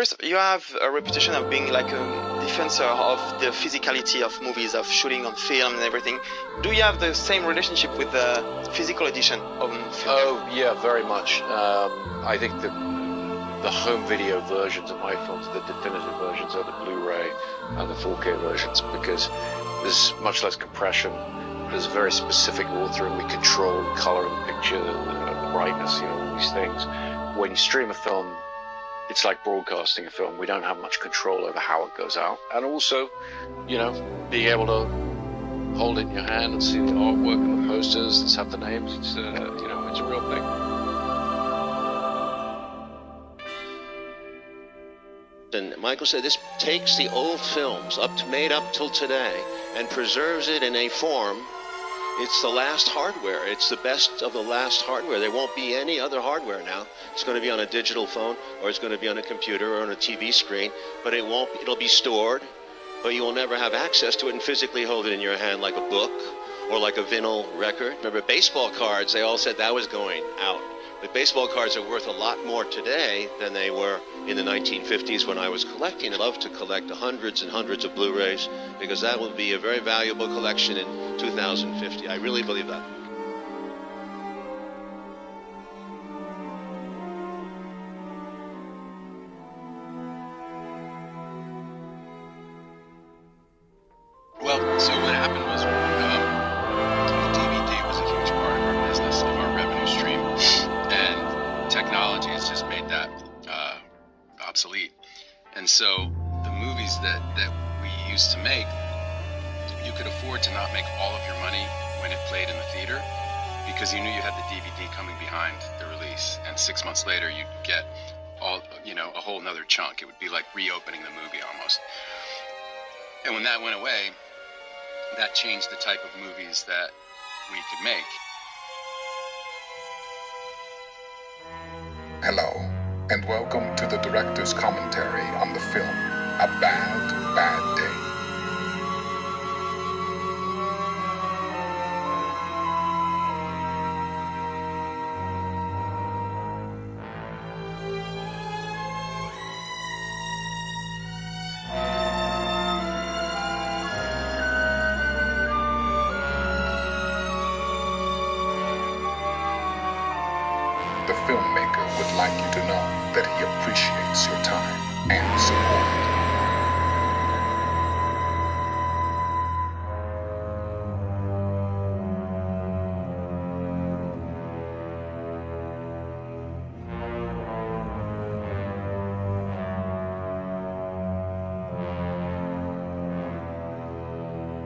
Chris, you have a reputation of being like a defensor of the physicality of movies, of shooting on film and everything. Do you have the same relationship with the physical edition of film? Oh, yeah, very much. I think the home video versions of my films, the definitive versions, are the Blu-ray and the 4K versions, because there's much less compression. There's very specific authoring. We control the color of the picture, the brightness, all these things. When you stream a film, it's like broadcasting a film. We don't have much control over how it goes out. And also, being able to hold it in your hand and see the artwork and the posters and have the names, it's a real thing. And Michael said this takes the old films made up till today and preserves it in a form. It's the last hardware. It's the best of the last hardware. There won't be any other hardware now. It's going to be on a digital phone, or it's going to be on a computer or on a TV screen, but it'll be stored, but you will never have access to it and physically hold it in your hand like a book or like a vinyl record. Remember, baseball cards, they all said that was going out. But baseball cards are worth a lot more today than they were in the 1950s when I was collecting. I love to collect hundreds and hundreds of Blu-rays because that will be a very valuable collection in 2050. I really believe that. Well, so what happened was the DVD was a huge part of our business, of our revenue stream, and technology has just made that obsolete. And so the movies that we used to make, you could afford to not make all of your money when it played in the theater because you knew you had the DVD coming behind the release, and 6 months later you'd get a whole nother chunk. It would be like reopening the movie almost. And when that went away, that changed the type of movies that we could make. Hello, and welcome to the director's commentary on the film A Bad, Bad Day. The filmmaker would like you to know that he appreciates your time and support.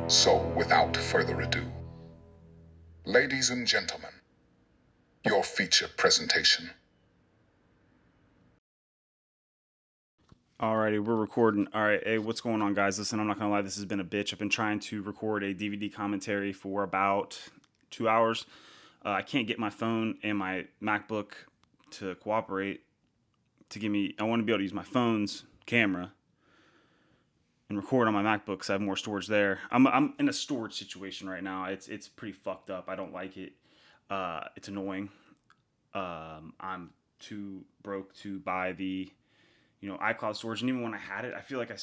So, without further ado, ladies and gentlemen, your feature presentation. Alrighty, we're recording. Alright, hey, what's going on, guys? Listen, I'm not gonna lie, this has been a bitch. I've been trying to record a DVD commentary for about 2 hours. I can't get my phone and my MacBook to cooperate to give me. I want to be able to use my phone's camera and record on my MacBook because I have more storage there. I'm in a storage situation right now. It's pretty fucked up. I don't like it. It's annoying. I'm too broke to buy the, iCloud storage. And even when I had it, I feel like I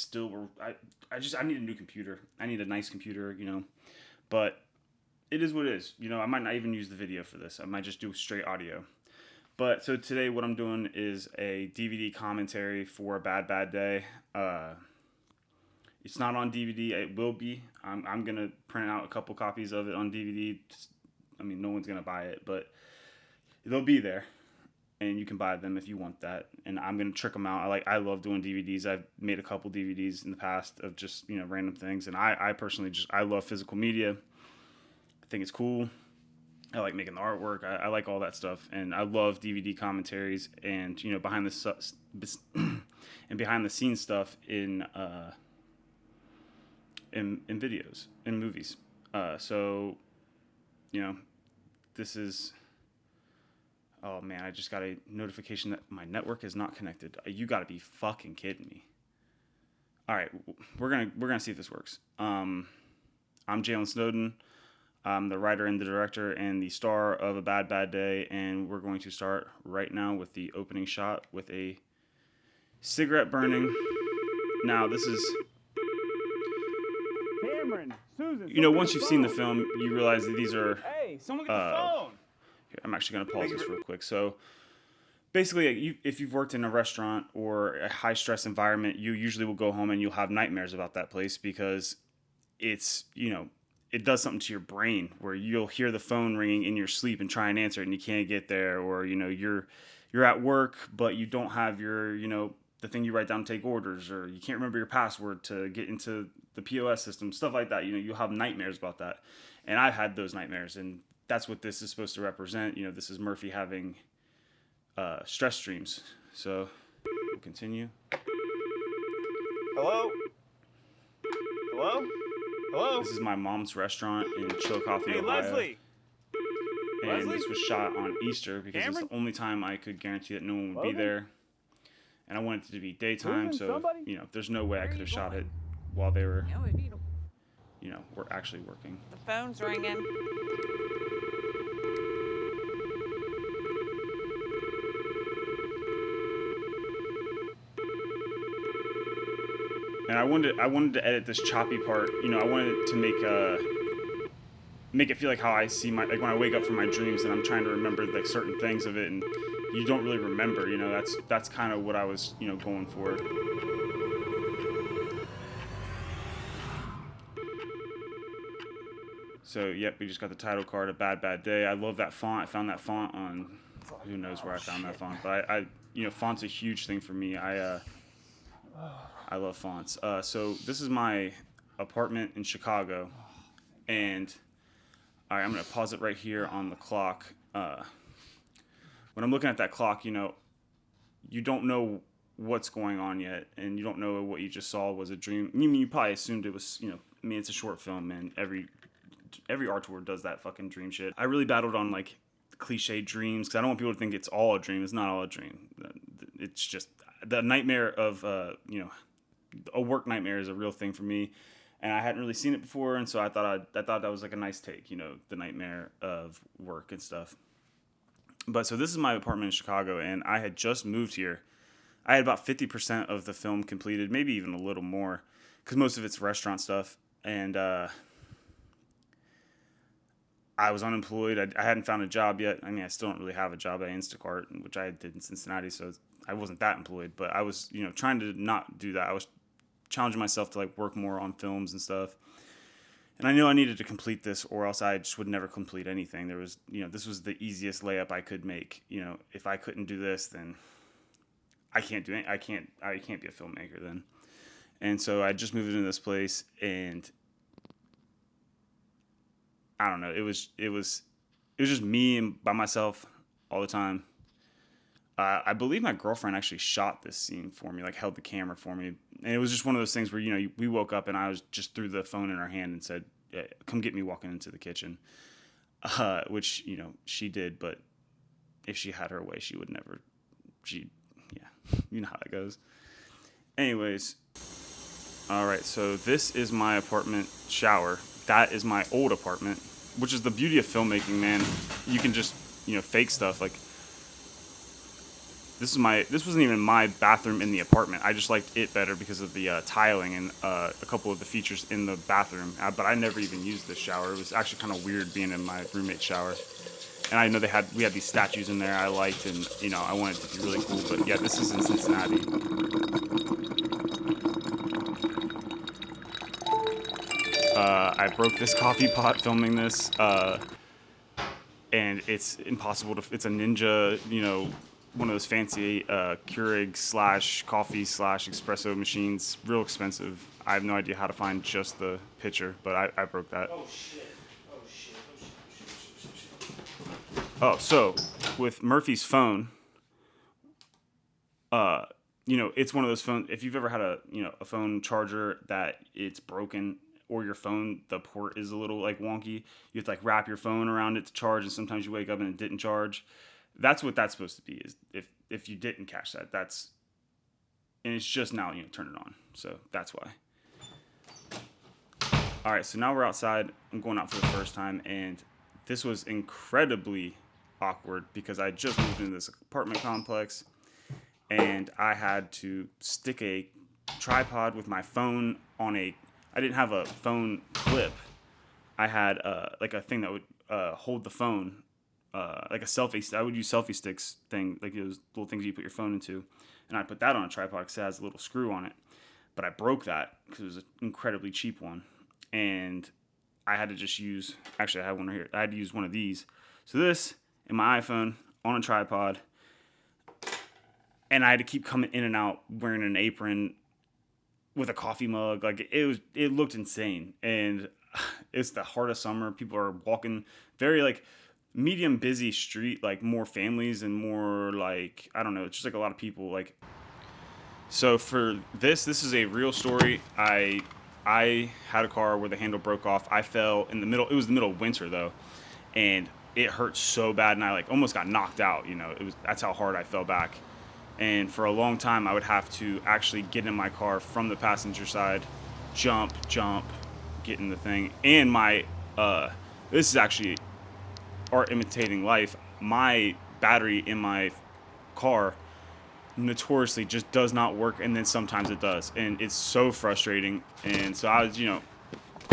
need a new computer. I need a nice computer, but it is what it is. I might not even use the video for this. I might just do straight audio. But so today what I'm doing is a DVD commentary for A Bad, Bad Day. It's not on DVD. It will be. I'm going to print out a couple copies of it on DVD. No one's going to buy it, but they'll be there, and you can buy them if you want that. And I'm going to trick them out. I love doing DVDs. I've made a couple DVDs in the past of just, random things. And I personally I love physical media. I think it's cool. I like making the artwork. I like all that stuff. And I love DVD commentaries and, behind the scenes stuff in videos, in movies. So, this is, oh man, I just got a notification that my network is not connected. You gotta be fucking kidding me. All right, we're gonna see if this works. I'm Jalen Snowden. I'm the writer and the director and the star of A Bad, Bad Day, and we're going to start right now with the opening shot with a cigarette burning. Now this is, Cameron, Susan. you know, once you've seen the film, you realize that these are. Hey, someone get the phone. Here, I'm actually gonna pause this real quick. So basically, if you've worked in a restaurant or a high stress environment, you usually will go home and you'll have nightmares about that place because it's, you know, it does something to your brain where you'll hear the phone ringing in your sleep and try and answer it and you can't get there, or, you know, you're at work but you don't have your, you know, the thing you write down to take orders, or you can't remember your password to get into the POS system, stuff like that. You know, you'll have nightmares about that. And I've had those nightmares, and that's what this is supposed to represent. You know, this is Murphy having stress dreams. So we'll continue. Hello? Hello? Hello? This is my mom's restaurant in Chillicothe, Hey, Ohio. Leslie. And Leslie? this was shot on Easter because Cameron? it's the only time I could guarantee that no one would be Logan? there. And I wanted it to be daytime, Susan, so, somebody? you know, there's no way I Where are could you have shot it going? while they were, No, if you don't. you know, were actually working. The phone's ringing. And I wanted to edit this choppy part. You know, I wanted it to make it feel like how I see my, like when I wake up from my dreams and I'm trying to remember like certain things of it, and you don't really remember. You know, that's kind of what I was, you know, going for. So yep, we just got the title card, A Bad Bad Day. I love that font. I found that font on, who knows where I found that font, but I you know, font's a huge thing for me. I love fonts. So this is my apartment in Chicago, and all right, I'm gonna pause it right here on the clock. When I'm looking at that clock, you know, you don't know what's going on yet, and you don't know what you just saw was a dream. I mean, you probably assumed it was, you know, I mean, it's a short film, and every artwork does that fucking dream shit. I really battled on like cliche dreams because I don't want people to think it's all a dream. It's not all a dream. It's just the nightmare of you know, a work nightmare is a real thing for me, and I hadn't really seen it before, and so I thought that was like a nice take, you know, the nightmare of work and stuff. But so this is my apartment in Chicago, and I had just moved here. I had about 50% of the film completed, maybe even a little more, because most of it's restaurant stuff, and I was unemployed. I hadn't found a job yet. I mean, I still don't really have a job at Instacart, which I did in Cincinnati, so I wasn't that employed. But I was, you know, trying to not do that. I was challenging myself to like work more on films and stuff. And I knew I needed to complete this, or else I just would never complete anything. There was, you know, this was the easiest layup I could make. You know, if I couldn't do this, then I can't do it. I can't be a filmmaker then. And so I just moved into this place, and I don't know. It was just me and by myself all the time. I believe my girlfriend actually shot this scene for me, like held the camera for me. And it was just one of those things where, you know, we woke up and I was just threw the phone in her hand and said, yeah, come get me walking into the kitchen. Which, you know, she did, but if she had her way, she would never, yeah, you know how that goes. Anyways, all right, so this is my apartment shower. That is my old apartment, which is the beauty of filmmaking, man. You can just, you know, fake stuff. Like, this wasn't even my bathroom in the apartment. I just liked it better because of the tiling and a couple of the features in the bathroom. But I never even used this shower. It was actually kind of weird being in my roommate's shower. And I know we had these statues in there I liked, and, you know, I wanted it to be really cool. But yeah, this is in Cincinnati. I broke this coffee pot filming this, and it's impossible to. It's a Ninja, you know, one of those fancy Keurig / coffee / espresso machines, real expensive. I have no idea how to find just the pitcher, but I broke that. Oh shit! Oh, so with Murphy's phone, you know, it's one of those phones. If you've ever had a phone charger that it's broken, or your phone, the port is a little like wonky, you have to like wrap your phone around it to charge, and sometimes you wake up and it didn't charge. That's what that's supposed to be, is if you didn't catch that, and it's just now, you know, turn it on. So that's why. All right, so now we're outside. I'm going out for the first time, and this was incredibly awkward because I just moved into this apartment complex, and I had to stick a tripod with my phone on I didn't have a phone clip. I had like a thing that would hold the phone, like a selfie. I would use selfie sticks thing, like those little things you put your phone into, and I put that on a tripod because it has a little screw on it. But I broke that because it was an incredibly cheap one, and I had to just use. Actually, I have one right here. I had to use one of these. So this and my iPhone on a tripod, and I had to keep coming in and out wearing an apron with a coffee mug. Like it looked insane, and it's the heart of summer. People are walking very like medium busy street, like more families and more like I don't know. It's just like a lot of people like. So for this is a real story. I had a car where the handle broke off. I fell in the middle. It was the middle of winter though, and it hurt so bad, and I like almost got knocked out. You know, that's how hard I fell back. And for a long time, I would have to actually get in my car from the passenger side, jump, get in the thing. And my, this is actually art imitating life. My battery in my car notoriously just does not work, and then sometimes it does. And it's so frustrating. And so I was,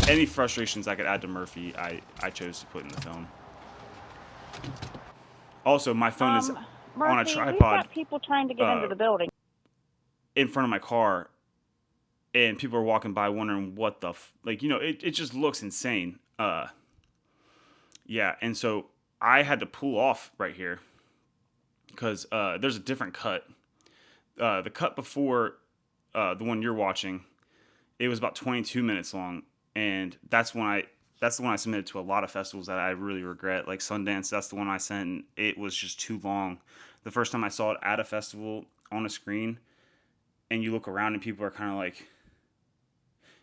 any frustrations I could add to Murphy, I chose to put in the film. Also, my phone is Murphy, on a we've tripod got people trying to get into the building. in front of my car, and people are walking by wondering what the it just looks insane. Yeah, and so I had to pull off right here because there's a different cut. The cut before the one you're watching, it was about 22 minutes long, and that's the one I submitted to a lot of festivals that I really regret. Like Sundance, that's the one I sent, and it was just too long. The first time I saw it at a festival on a screen, and you look around and people are kind of like,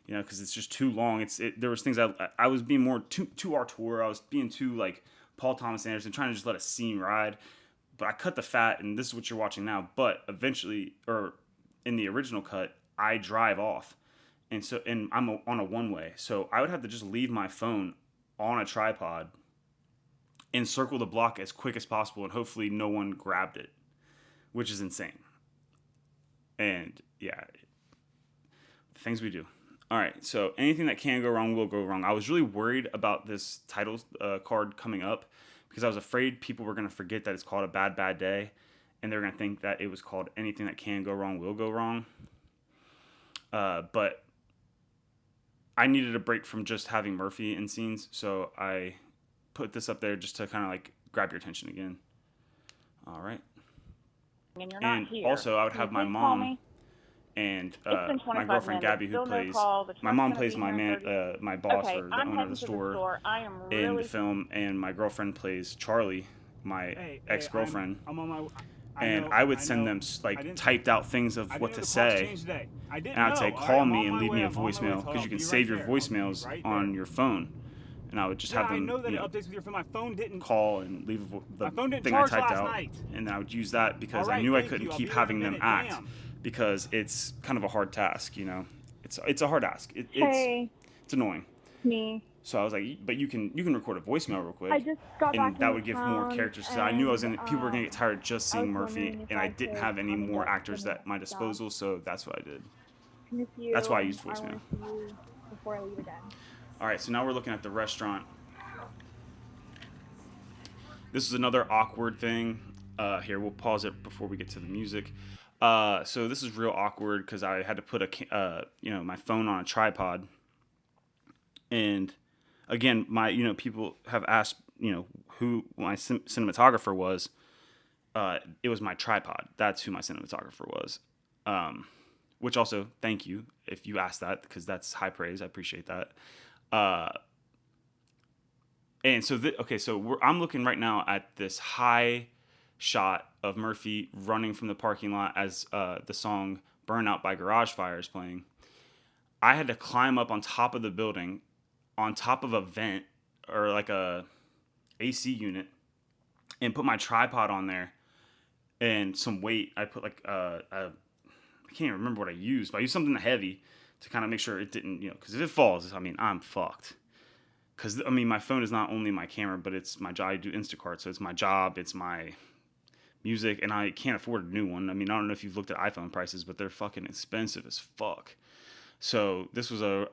because it's just too long. There was things I was being more too auteur. I was being too like Paul Thomas Anderson, trying to just let a scene ride. But I cut the fat, and this is what you're watching now. But eventually, or in the original cut, I drive off. And I'm on a one-way. So I would have to just leave my phone on a tripod and circle the block as quick as possible, and hopefully no one grabbed it, which is insane. And yeah, things we do. All right, so anything that can go wrong will go wrong. I was really worried about this title card coming up because I was afraid people were going to forget that it's called A Bad, Bad Day, and they're going to think that it was called Anything That Can Go Wrong Will Go Wrong. But I needed a break from just having Murphy in scenes, so I put this up there just to kind of like grab your attention again. All right. And you're not here. Also, I would have my mom and my girlfriend Gabby, who plays. My mom plays my boss, or the owner of the store in the film, and my girlfriend plays Charlie, my ex-girlfriend. I'm on my. And I would send them like typed out things of what to say, and I'd say, call me and leave me a voicemail, because you can save your voicemails on your phone. And I would just have them call and leave the thing I typed out, and I would use that because I knew I couldn't keep having them act, because it's kind of a hard task, It's a hard ask. It's annoying. Me. So I was like, but you can record a voicemail real quick, I just got back and that would give more characters. Because I knew people were gonna get tired of just seeing Murphy, and I didn't have any more actors at my disposal, so that's what I did. That's why I used voicemail. Before I leave again. All right, so now we're looking at the restaurant. This is another awkward thing. Here, we'll pause it before we get to the music. So this is real awkward because I had to put my phone on a tripod, and again, people have asked, who my cinematographer was. It was my tripod. That's who my cinematographer was. Which also, thank you if you asked that, because that's high praise. I appreciate that. And so, I'm looking right now at this high shot of Murphy running from the parking lot as the song "Burnout" by Garage Fire is playing. I had to climb up on top of the building, on top of a vent or like a AC unit, and put my tripod on there and some weight. I put like I can't even remember what I used, but I used something heavy to kind of make sure it didn't, because if it falls, I'm fucked. Because my phone is not only my camera, but it's my job. I do Instacart, so it's my job, it's my music, and I can't afford a new one. I mean, I don't know if you've looked at iPhone prices, but they're fucking expensive as fuck. So this was a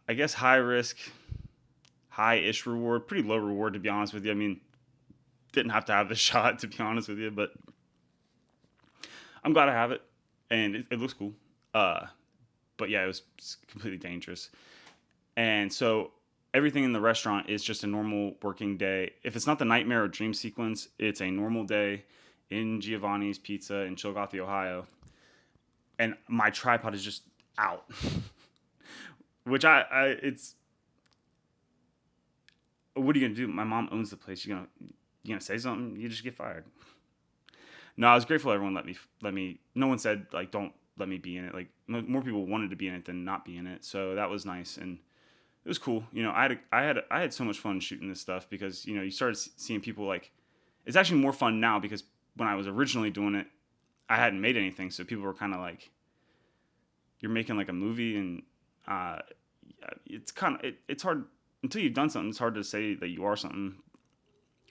I guess high risk, high-ish reward, pretty low reward to be honest with you. I mean, didn't have to have the shot to be honest with you, but I'm glad I have it, and it looks cool. But yeah, it was completely dangerous. And so everything in the restaurant is just a normal working day. If it's not the nightmare or dream sequence, it's a normal day in Giovanni's Pizza in Chillicothe, Ohio. And my tripod is just out. Which it's... What are you going to do? My mom owns the place. You gonna say something? You just get fired. No, I was grateful everyone let me. No one said, like, don't let me be in it. Like, more people wanted to be in it than not be in it. So that was nice. And it was cool. You know, I had so much fun shooting this stuff because, you know, you started seeing people like, it's actually more fun now because when I was originally doing it, I hadn't made anything. So people were kind of like, you're making like a movie, and it's kind of, it's hard until you've done something. It's hard to say that you are something.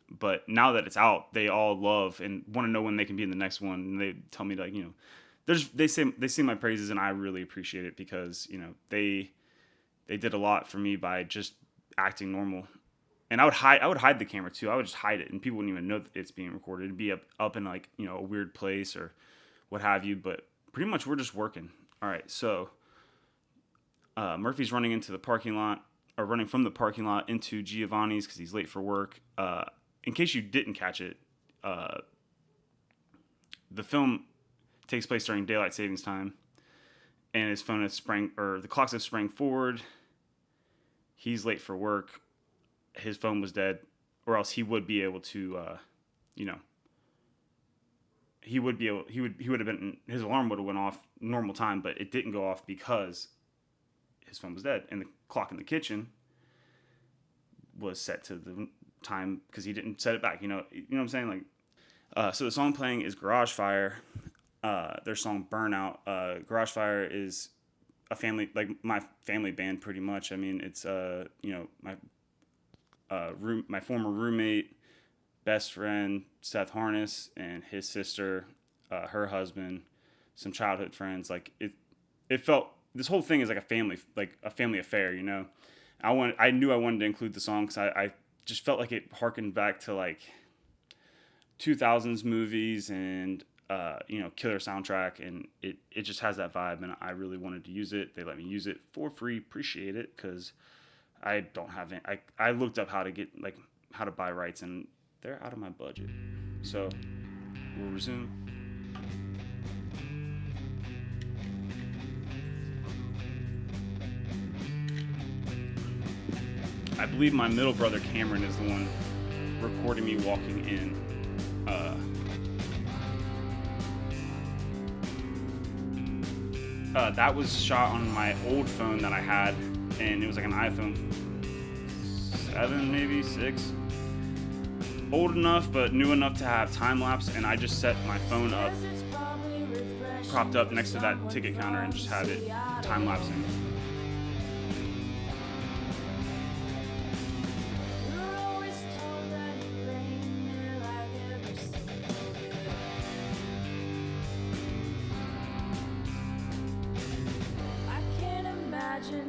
But now that it's out, they all love and want to know when they can be in the next one. And they tell me, like, you know, they say my praises, and I really appreciate it because, you know, they did a lot for me by just acting normal. And I would hide the camera too. I would just hide it, and people wouldn't even know that it's being recorded. It'd be up in, like, you know, a weird place or what have you. But pretty much we're just working. All right, so Murphy's running into the parking lot, or running from the parking lot into Giovanni's because he's late for work. In case you didn't catch it, the film takes place during daylight savings time, and his phone the clocks have sprang forward. He's late for work. His phone was dead, or else he would be able to, you know, he would have been, his alarm would have went off normal time, but it didn't go off because his phone was dead, and the clock in the kitchen was set to the time because he didn't set it back. You know what I'm saying? Like, so the song playing is Garage Fire. Their song Burnout. Garage Fire is a family, like my family band pretty much. I mean, it's you know, my former roommate, best friend Seth Harness, and his sister, her husband, some childhood friends. Like it felt, this whole thing is like a family affair. You know, I knew I wanted to include the song because I just felt like it harkened back to like 2000s movies and you know, killer soundtrack, and it just has that vibe, and I really wanted to use it. They let me use it for free. Appreciate it, because I don't have it. I looked up how to buy rights, and they're out of my budget. So we'll resume. I believe my middle brother Cameron is the one recording me walking in. That was shot on my old phone that I had, and it was like an iPhone 7, maybe 6. Old enough, but new enough to have time lapse, and I just set my phone up, propped up next to that ticket counter, and just had it time lapsing.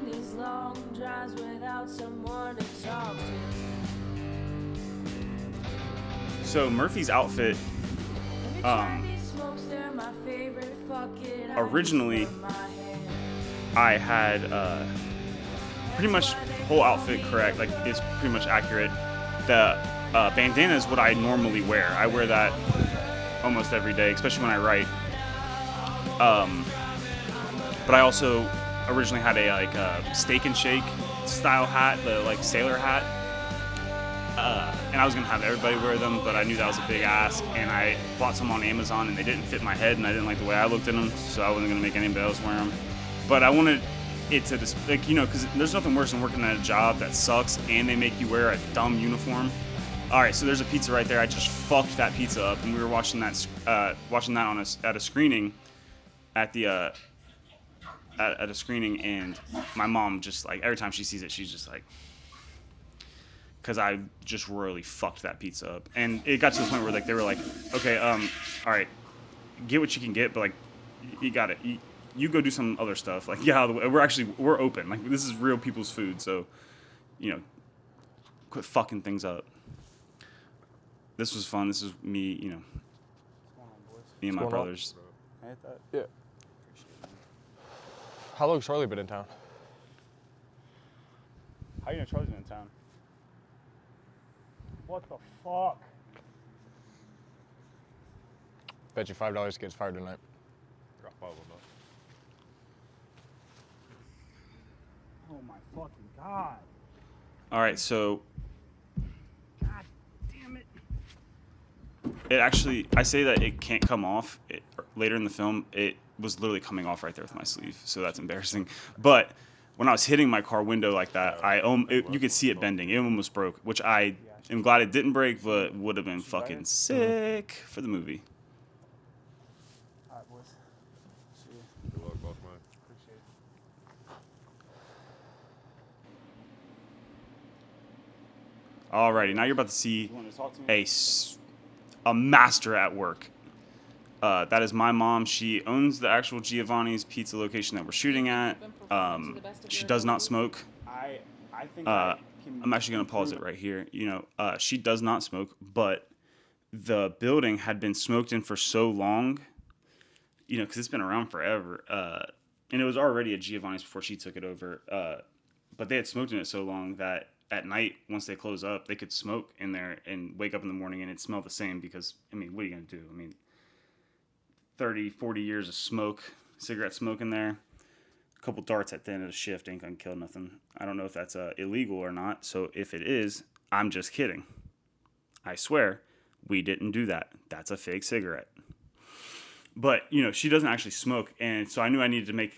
These long drives without someone to talk to. So Murphy's outfit, originally I had pretty much the whole outfit correct, like it's pretty much accurate. The bandana is what I normally wear. I wear that almost every day, especially when I write. But I also originally had a steak and shake style hat, the like sailor hat, and I was gonna have everybody wear them, but I knew that was a big ask, and I bought some on Amazon, and they didn't fit my head, and I didn't like the way I looked in them, so I wasn't gonna make anybody else wear them. But I wanted it to just, like, you know, because there's nothing worse than working at a job that sucks and they make you wear a dumb uniform. All right, so there's a pizza right there. I just fucked that pizza up, and we were watching that at a screening at the. At a screening, and my mom just, like, every time she sees it, she's just like, because I just royally fucked that pizza up. And it got to the point where like they were like, okay, all right, get what you can get, but like you got it. You go do some other stuff. Like, yeah, we're open. Like, this is real people's food, so quit fucking things up. This was fun. This is me, me and my brothers. I hit that. Yeah. How long Charlie been in town? How you know Charlie's been in town? What the fuck? Bet you $5 gets fired tonight. Drop 5 of them. Oh my fucking god. All right, so God damn it. it actually, I say that it can't come off. Later in the film, it was literally coming off right there with my sleeve, so that's embarrassing. But when I was hitting my car window like that, you could see it bending. It almost broke, which I am glad it didn't break, but would have been fucking sick for the movie. All right, boys. See you. Good luck, boss man. Appreciate it. Alrighty, now you're about to see You want to talk to me? a master at work. That is my mom. She owns the actual Giovanni's pizza location that we're shooting at. She does not smoke. I think I'm actually going to pause it right here. She does not smoke, but the building had been smoked in for so long, because it's been around forever. And it was already a Giovanni's before she took it over. But they had smoked in it so long that at night, once they close up, they could smoke in there and wake up in the morning and it smelled the same because, what are you going to do? 30, 40 years of cigarette smoke in there. A couple darts at the end of the shift ain't gonna kill nothing. I don't know if that's illegal or not. So if it is, I'm just kidding. I swear, we didn't do that. That's a fake cigarette. But, she doesn't actually smoke. And so I knew I needed to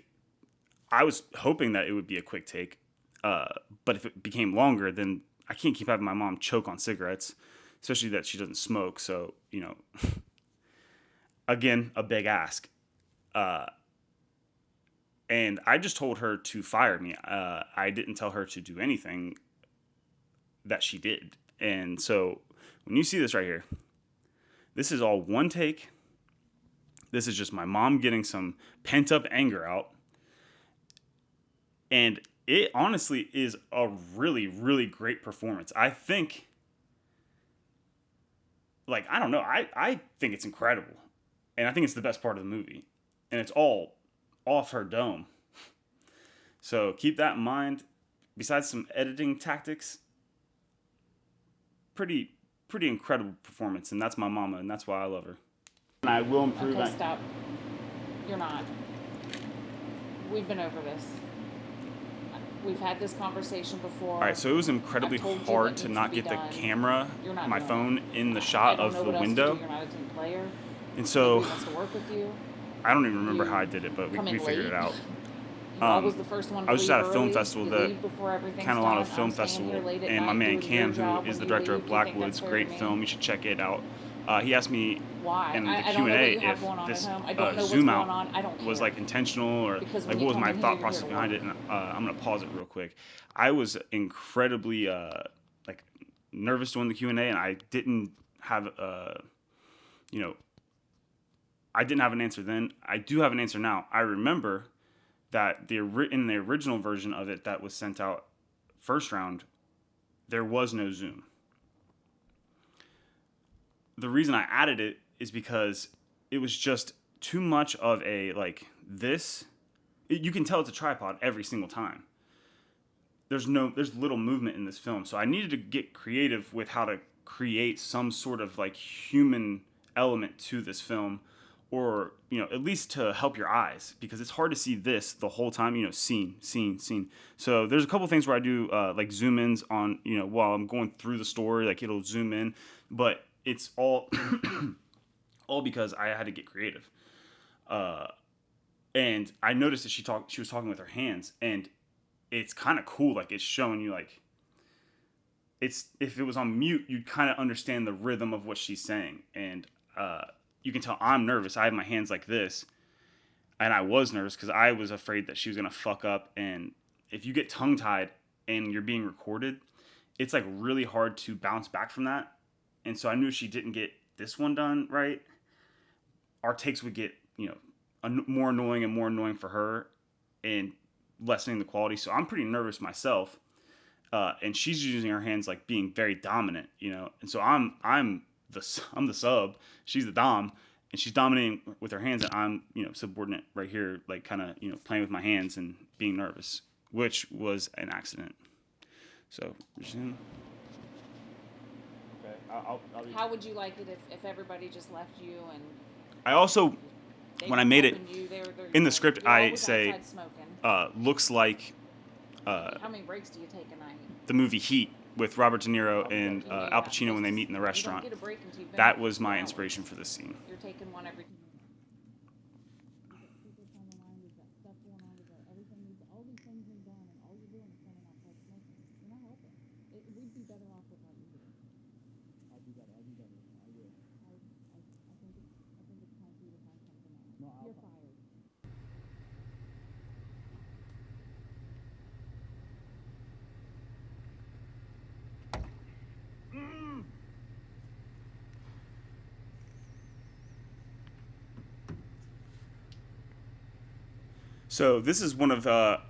I was hoping that it would be a quick take. But if it became longer, then I can't keep having my mom choke on cigarettes, especially that she doesn't smoke. So, again, a big ask. And I just told her to fire me. I didn't tell her to do anything that she did. And so when you see this right here, this is all one take. This is just my mom getting some pent-up anger out. And it honestly is a really, really great performance. I think, I don't know. I think it's incredible. And I think it's the best part of the movie. And it's all off her dome. So keep that in mind. Besides some editing tactics, pretty incredible performance. And that's my mama, and that's why I love her. And I will improve. Okay, stop. You're not. We've been over this. We've had this conversation before. All right, so it was incredibly hard to not get the camera, my phone, in the shot of the window. You're not a team player. And so, wants to work with you. I don't even remember how I did it, but we figured it out. I was the first one to I was just at a film early. festival, You the leave before everything's Catalana done. Film I'm staying Festival, here late at and my night man doing Cam, your job. who is the When you director leave, of do you think Blackwoods, that's fair great to me? film, you should check it out. He asked me Why? in the I don't know Q&A what you have if going on this at home. I don't know zoom what's out going on. I don't was care. intentional, or Because what when you was come my in here, thought you're process here to behind it. And I'm gonna pause it real quick. I was incredibly nervous doing the Q&A, and I didn't have I didn't have an answer then. I do have an answer now. I remember that in the original version of it that was sent out first round, there was no zoom. The reason I added it is because it was just too much of a this. You can tell it's a tripod every single time. There's little movement in this film, so I needed to get creative with how to create some sort of human element to this film, or at least to help your eyes, because it's hard to see this the whole time. Scene. So there's a couple things where I do zoom ins on while I'm going through the story, it'll zoom in, but it's all all because I had to get creative. And I noticed that she was talking with her hands, and it's kind of cool. It's showing you it's, if it was on mute, you'd kind of understand the rhythm of what she's saying. And you can tell I'm nervous. I have my hands like this, and I was nervous because I was afraid that she was going to fuck up. And if you get tongue-tied and you're being recorded, it's like really hard to bounce back from that. And so I knew she didn't get this one done right, our takes would get, more annoying for her and lessening the quality. So I'm pretty nervous myself. And she's using her hands like being very dominant, And so I'm the sub, she's the dom, and she's dominating with her hands, and I'm, subordinate right here, like kind of, playing with my hands and being nervous, which was an accident. So, resume. Okay, I'll How would you like it if everybody just left you and I also, when I made it, they're in the script, you're I always say, outside smoking. looks like How many breaks do you take a night? the movie Heat with Robert De Niro and Al Pacino when they meet in the restaurant. You don't get a break until you've been That there was for my 2 inspiration hours. for this scene. You're taking one every. So this is one of a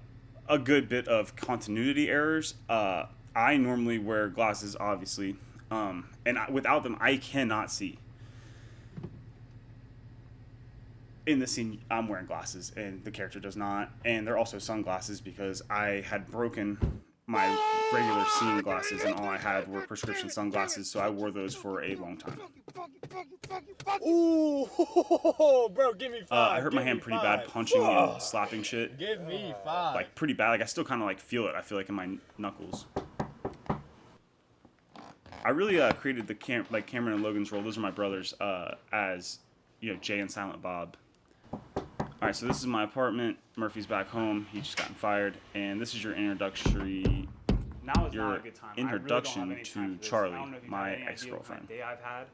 good bit of continuity errors. I normally wear glasses, obviously, without them, I cannot see. In the scene, I'm wearing glasses, and the character does not. And they're also sunglasses because I had broken my regular seeing glasses, and all I had were prescription sunglasses, so I wore those for a long time. Ooh, bro, give me 5. I hurt my hand pretty bad punching and slapping shit. Give me 5. Like, pretty bad. Like, I still kind of, like, feel it. I feel like in my knuckles. I really created the Cameron and Logan's role. Those are my brothers as, Jay and Silent Bob. All right, so this is my apartment. Murphy's back home. He just gotten fired. And this is your introduction to Charlie, my ex-girlfriend. Day I've had,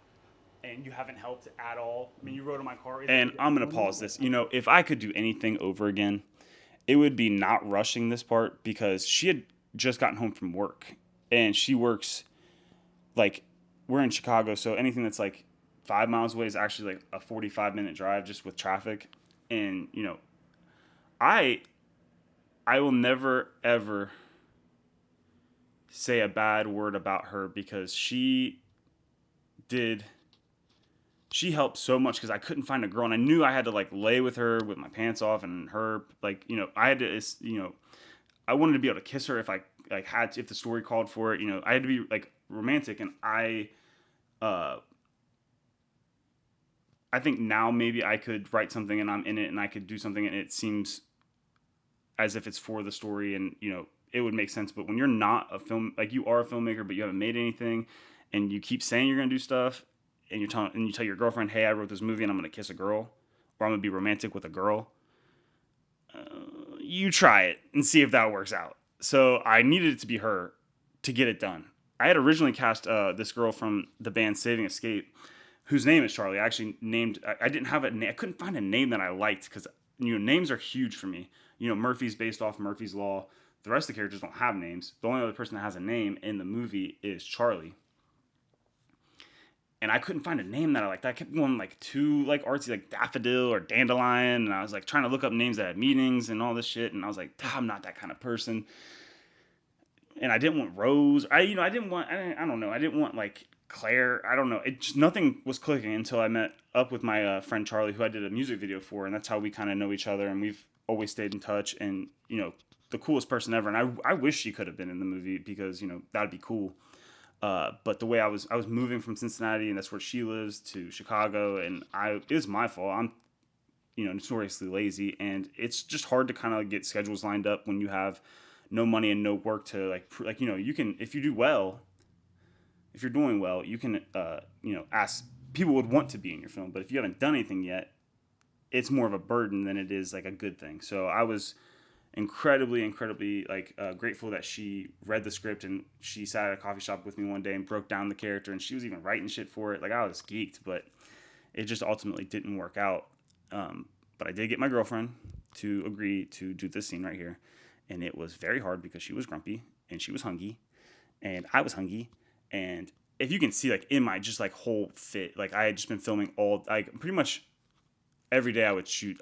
and you haven't helped at all. I mean, you rode in my car. And I'm going to pause this. If I could do anything over again, it would be not rushing this part because she had just gotten home from work. And she works, we're in Chicago, so anything that's 5 miles away is actually a 45-minute drive just with traffic. And, I will never, ever say a bad word about her because she helped so much because I couldn't find a girl. And I knew I had to, lay with her with my pants off and her, I had to, I wanted to be able to kiss her if I, had to, if the story called for it. I had to be, romantic. And I think now maybe I could write something and I'm in it and I could do something and it seems as if it's for the story and, it would make sense. But when you're not you are a filmmaker, but you haven't made anything and you keep saying you're going to do stuff and you tell your girlfriend, hey, I wrote this movie and I'm going to kiss a girl or I'm going to be romantic with a girl, you try it and see if that works out. So I needed it to be her to get it done. I had originally cast this girl from the band Saving Escape, whose name is Charlie. I actually I didn't have a name. I couldn't find a name that I liked because, names are huge for me. Murphy's based off Murphy's Law. The rest of the characters don't have names. The only other person that has a name in the movie is Charlie. And I couldn't find a name that I liked. I kept going too artsy, Daffodil or Dandelion. And I was trying to look up names that had meanings and all this shit. And I was I'm not that kind of person. And I didn't want Rose. I don't know. I didn't want Claire. I don't know. Nothing was clicking until I met up with my friend Charlie, who I did a music video for. And that's how we kind of know each other. And we've always stayed in touch. And, the coolest person ever. And I wish she could have been in the movie because, that'd be cool. But the way I was moving from Cincinnati and that's where she lives to Chicago. And it was my fault. I'm, notoriously lazy. And it's just hard to kind of get schedules lined up when you have no money and no work to you can, if you do well, if you're doing well, you can, ask, people would want to be in your film, but if you haven't done anything yet, it's more of a burden than it is a good thing. So I was incredibly grateful that she read the script and she sat at a coffee shop with me one day and broke down the character and she was even writing shit for it. I was geeked, but it just ultimately didn't work out. But I did get my girlfriend to agree to do this scene right here. And it was very hard because she was grumpy and she was hungry and I was hungry. And if you can see, like, in my just like whole fit, like, I had just been filming like pretty much every day. I would shoot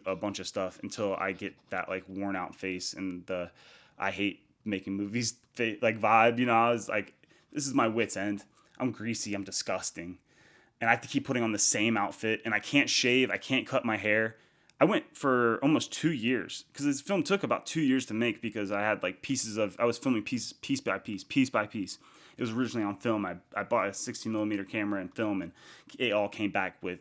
a bunch of stuff until I get that like worn out face and the I hate making movies like vibe. I was like, this is my wit's end. I'm greasy. I'm disgusting. And I have to keep putting on the same outfit, and I can't shave. I can't cut my hair. I went for almost 2 years because this film took about 2 years to make because I had like I was filming piece by piece. It was originally on film. I bought a 16 millimeter camera and film, and it all came back with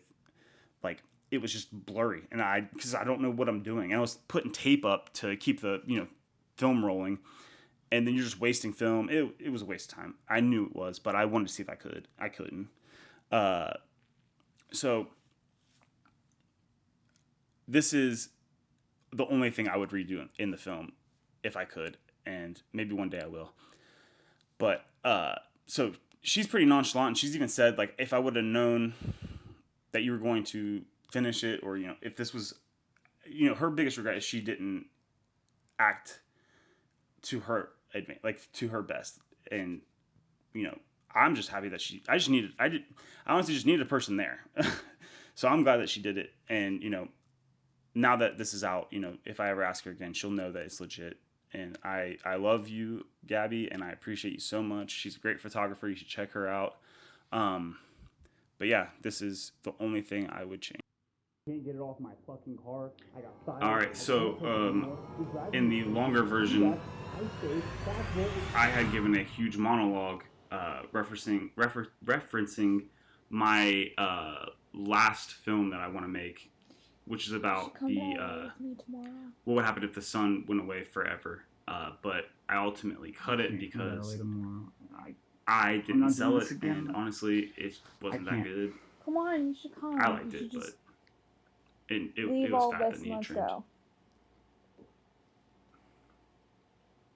like, it was just blurry. And because I don't know what I'm doing. And I was putting tape up to keep the, film rolling. And then you're just wasting film. It was a waste of time. I knew it was, but I wanted to see if I could. I couldn't. So this is the only thing I would redo in the film if I could, and maybe one day I will. But so she's pretty nonchalant, and she's even said, like, if I would have known that you were going to finish it, or if this was, her biggest regret is she didn't act to her to her best. And I'm just happy that I honestly just needed a person there. So I'm glad that she did it. And now that this is out, if I ever ask her again, she'll know that it's legit. And I love you, Gabby, and I appreciate you so much. She's a great photographer. You should check her out. But yeah, this is the only thing I would change. Can't get it off my fucking car. I got fired. All right, so in the longer version, I had given a huge monologue referencing my last film that I want to make, which is about what would happen if the sun went away forever. But I ultimately cut it because I didn't sell it, and honestly, it wasn't that good. Come on, you should come. I liked it, but it leave was all fat this and and let's trimmed. go.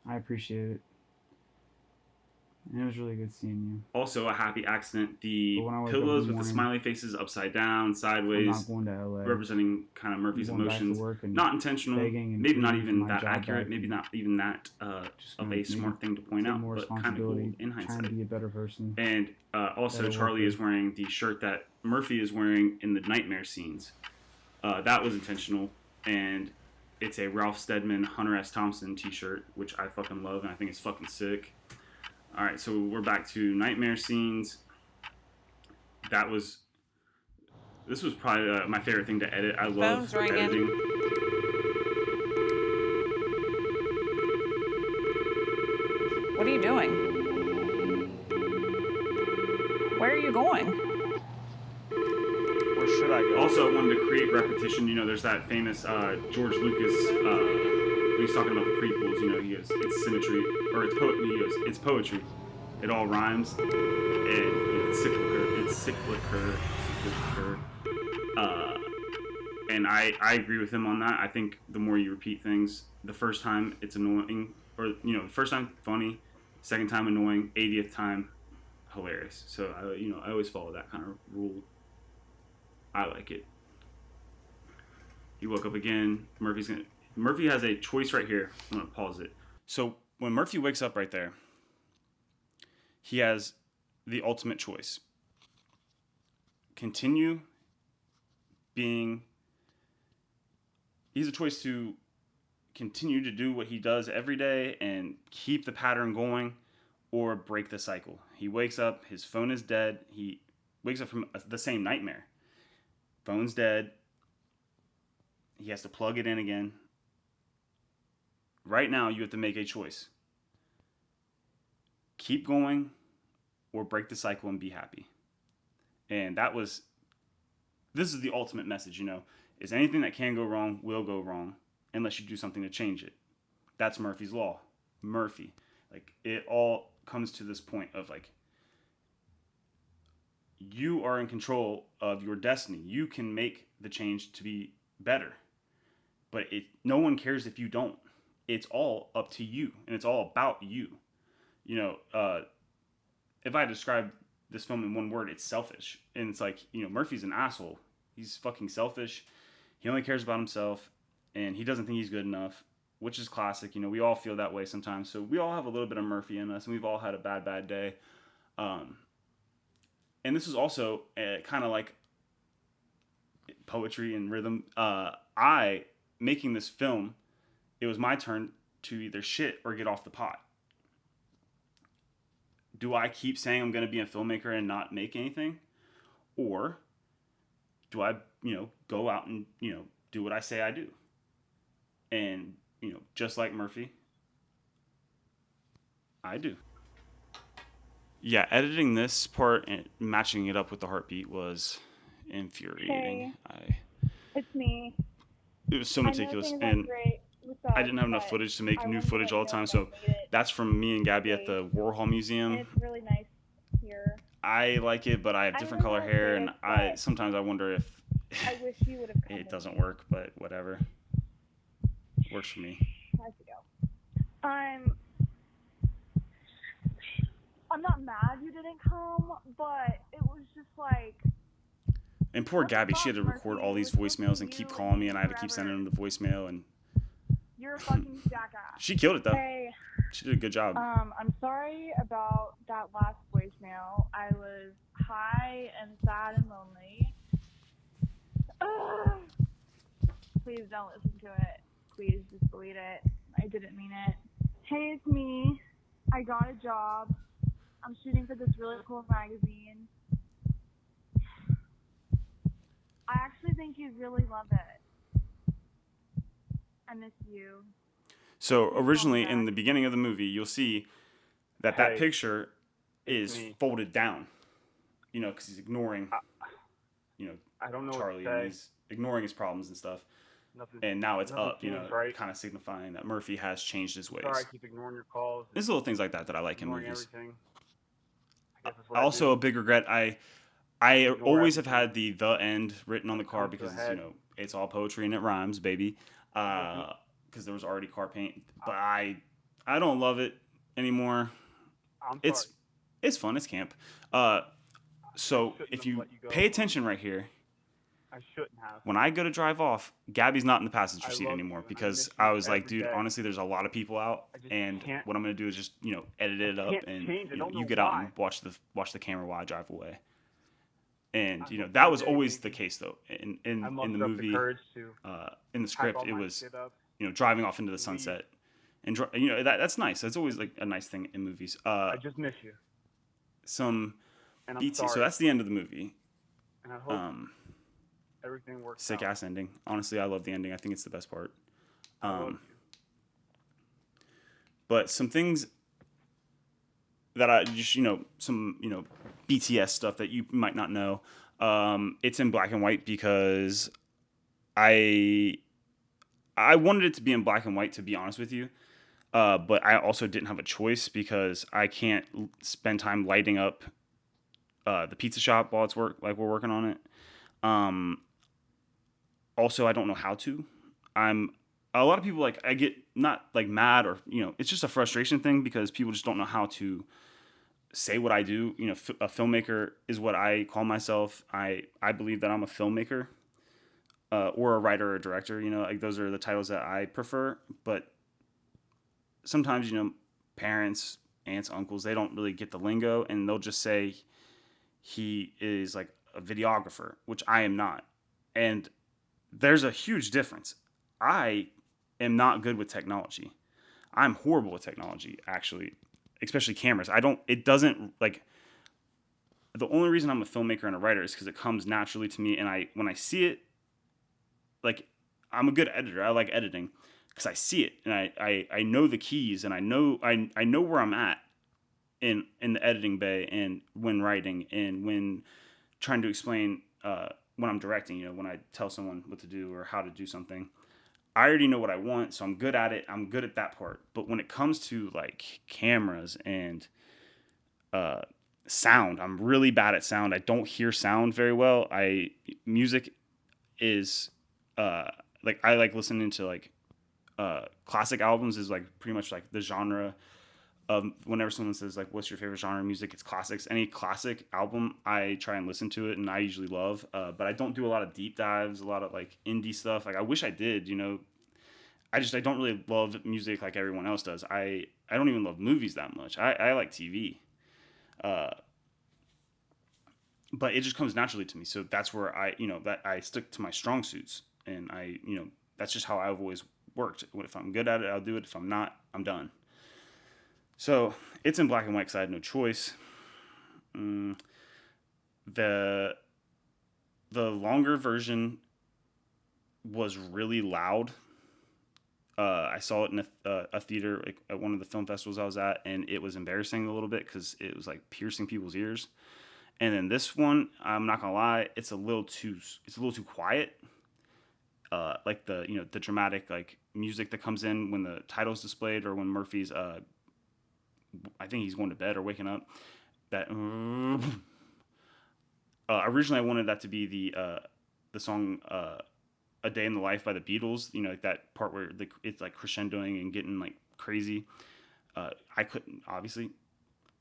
I appreciate it. It was really good seeing you. Also, a happy accident. The But when I wake up in pillows the with the morning, smiley faces upside down, I'm sideways, not going to LA. representing kind of Murphy's I'm going back to emotions. work and Not intentional, begging and maybe not pleading even for my that job accurate, back maybe and not even that just of gonna a smart thing to point take out, more but kind of cool responsibility, in trying hindsight. to be a better person. And also, Better Charlie worker. is wearing the shirt that Murphy is wearing in the nightmare scenes. That was intentional, and it's a Ralph Steadman Hunter S. Thompson t-shirt, which I fucking love, and I think it's fucking sick. All right, so we're back to nightmare scenes. This was probably my favorite thing to edit. I love Phone's ringing. editing. What are you doing? Where are you going? Where should I go? Also, I wanted to create repetition. There's that famous George Lucas, when he's talking about the prequels, he goes, it's symmetry, or it's poetry. He goes, it's poetry. It all rhymes, and it's cyclical. And I agree with him on that. I think the more you repeat things, the first time it's annoying, or the first time funny, second time annoying, 80th time hilarious. So I always follow that kind of rule. I like it. He woke up again. Murphy has a choice right here. I'm gonna pause it. So when Murphy wakes up right there, he has the ultimate choice. Continue being. He has a choice to continue to do what he does every day and keep the pattern going, or break the cycle. He wakes up, his phone is dead. He wakes up from the same nightmare. Phone's dead. He has to plug it in again. Right now, you have to make a choice. Keep going or break the cycle and be happy. And this is the ultimate message, is anything that can go wrong will go wrong unless you do something to change it. That's Murphy's Law. Murphy. It all comes to this point of you are in control of your destiny. You can make the change to be better. But no one cares if you don't. It's all up to you, and it's all about you. If I describe this film in one word, it's selfish. And it's Murphy's an asshole. He's fucking selfish. He only cares about himself, and he doesn't think he's good enough. which is classic. You know, we all feel that way sometimes. So we all have a little bit of Murphy in us, and we've all had a bad day. And this is also kind of like poetry and rhythm. Making this film, it was my turn to either shit or get off the pot. Do I keep saying I'm going to be a filmmaker and not make anything? Or do I, go out and, do what I say I do? And, just like Murphy, I do. Yeah, editing this part and matching it up with the heartbeat was infuriating. Hey, it's me. It was so meticulous, and I didn't have enough footage to make new footage all the time. So that's from me and Gabby at the Warhol Museum. It's really nice here. I like it, but I have different color hair, and sometimes I wonder if I wish you would have come. It doesn't work, but whatever. Works for me. I have to go. I'm not mad you didn't come, but it was just like. And poor Gabby, she had to record all these voicemails and keep calling me, and I had to keep sending them the voicemail, and you're a fucking jackass. She killed it though. Hey, she did a good job. I'm sorry about that last voicemail. I was high and sad and lonely. Please don't listen to it. Please just delete it. I didn't mean it. Hey, it's me. I got a job. I'm shooting for this really cool magazine. I actually think you'd really love it. I miss you. So originally in the beginning of the movie, you'll see that picture is folded down, because he's ignoring, I don't know Charlie, and he's ignoring his problems and stuff. And now it's up, right? kind of signifying that Murphy has changed his ways. Sorry, I keep ignoring your calls. There's little things like that I like in movies. Everything. Also, a big regret. I always have had the end written on the car because it's all poetry and it rhymes, baby. Because there was already car paint, but I don't love it anymore. It's fun. It's camp. So if you pay attention right here, I shouldn't have. When I go to drive off, Gabby's not in the passenger seat anymore because I was like, dude, honestly, there's a lot of people out, and what I'm gonna do is just edit it up, and you get out and watch the camera while I drive away. And that was always the case though. In the movie, in the script, it was driving off into the sunset, and that's nice. That's always like a nice thing in movies. I just miss you. Some beatsy. So that's the end of the movie. And I hope everything works. Sick ass ending. Honestly, I love the ending. I think it's the best part. But some things that I just some BTS stuff that you might not know. It's in black and white because I wanted it to be in black and white, to be honest with you. But I also didn't have a choice because I can't spend time lighting up the pizza shop while we're working on it. Also, I don't know how to. A lot of people I get not mad or it's just a frustration thing because people just don't know how to say what I do. A filmmaker is what I call myself. I believe that I'm a filmmaker or a writer or a director. Those are the titles that I prefer. But sometimes parents, aunts, uncles, they don't really get the lingo, and they'll just say he is like a videographer, which I am not. And there's a huge difference. I am not good with technology. I'm horrible with technology, actually, especially cameras. The only reason I'm a filmmaker and a writer is because it comes naturally to me. And when I see it, I'm a good editor. I like editing because I see it and I know the keys, and I know where I'm at in the editing bay, and when writing, and when trying to explain, when I'm directing, when I tell someone what to do or how to do something, I already know what I want, so I'm good at it. I'm good at that part. But when it comes to cameras and sound, I'm really bad at sound. I don't hear sound very well. Music is I like listening to classic albums is pretty much the genre. Whenever someone says what's your favorite genre of music, it's classics. Any classic album, I try and listen to it, and I usually love. But I don't do a lot of deep dives, a lot of indie stuff. I wish I did. I don't really love music like everyone else does. I don't even love movies that much. I like TV. But it just comes naturally to me. So that's where that I stick to my strong suits, and that's just how I've always worked. If I'm good at it, I'll do it. If I'm not, I'm done. So it's in black and white because I had no choice. The longer version was really loud. I saw it in a theater at one of the film festivals I was at, and it was embarrassing a little bit because it was like piercing people's ears. And then this one, I'm not gonna lie, it's a little too quiet. Like the dramatic like music that comes in when the title's displayed, or when Murphy's I think he's going to bed or waking up. That originally I wanted that to be the song "A Day in the Life" by the Beatles. Like that part where it's like crescendoing and getting like crazy. I couldn't, obviously.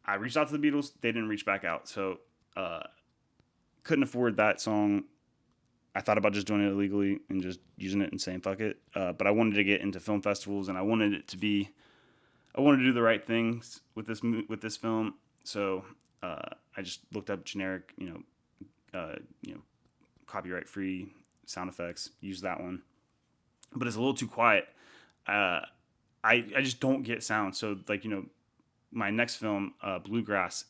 I reached out to the Beatles, they didn't reach back out, so couldn't afford that song. I thought about just doing it illegally and just using it and saying fuck it. But I wanted to get into film festivals, and I wanted to do the right things with this film. So I just looked up generic, copyright free sound effects, used that one. But it's a little too quiet. I just don't get sound. So like, my next film, Bluegrass,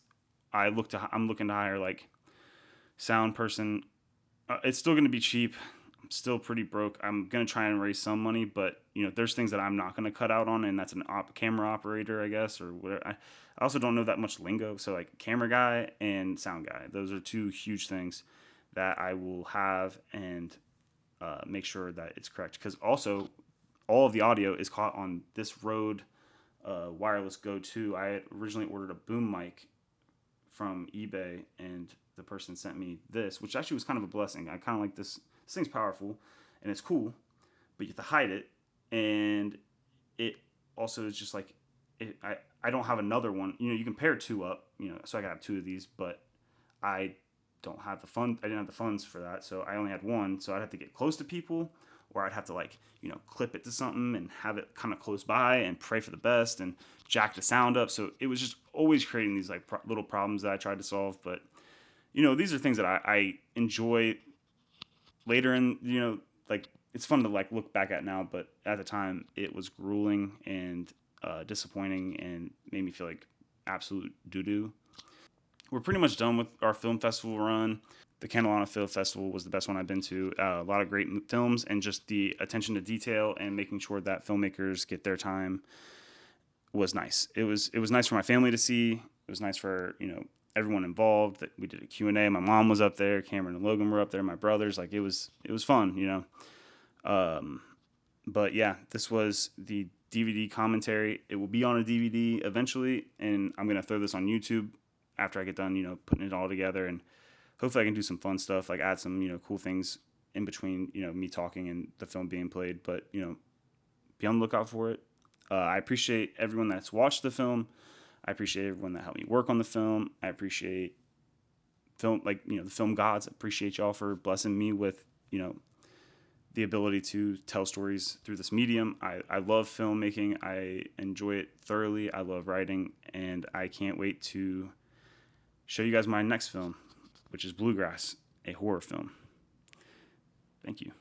I'm looking to hire like sound person. It's still going to be cheap. I'm still pretty broke. I'm going to try and raise some money, but there's things that I'm not going to cut out on, and that's an camera operator, I guess, or whatever. I also don't know that much lingo. So like camera guy and sound guy, those are two huge things that I will have, and make sure that it's correct. Because also all of the audio is caught on this Rode wireless Go 2. I had originally ordered a boom mic from eBay, and the person sent me this, which actually was kind of a blessing. I kind of like this. This thing's powerful and it's cool, but you have to hide it, and it also is just like I don't have another one. You can pair two up, so I could have two of these, but I don't have the fund. I didn't have the funds for that, so I only had one. So I'd have to get close to people, or I'd have to clip it to something and have it kind of close by and pray for the best and jack the sound up. So it was just always creating these like little problems that I tried to solve. But these are things that I enjoy later in, like it's fun to like look back at now, but at the time it was grueling and disappointing and made me feel like absolute doo-doo. We're pretty much done with our film festival run. The Catalana Film Festival was the best one I've been to. A lot of great films, and just the attention to detail and making sure that filmmakers get their time was nice. It was nice for my family to see. It was nice for everyone involved. That we did a Q&A. My mom was up there. Cameron and Logan were up there. My brothers. Like it was fun. But yeah, this was the DVD commentary. It will be on a DVD eventually, and I'm gonna throw this on YouTube after I get done, putting it all together, and hopefully I can do some fun stuff, like add some, cool things in between, me talking and the film being played. But, be on the lookout for it. I appreciate everyone that's watched the film. I appreciate everyone that helped me work on the film. I appreciate the film gods. I appreciate y'all for blessing me with, the ability to tell stories through this medium. I love filmmaking. I enjoy it thoroughly. I love writing, and I can't wait to show you guys my next film, which is Bluegrass, a horror film. Thank you.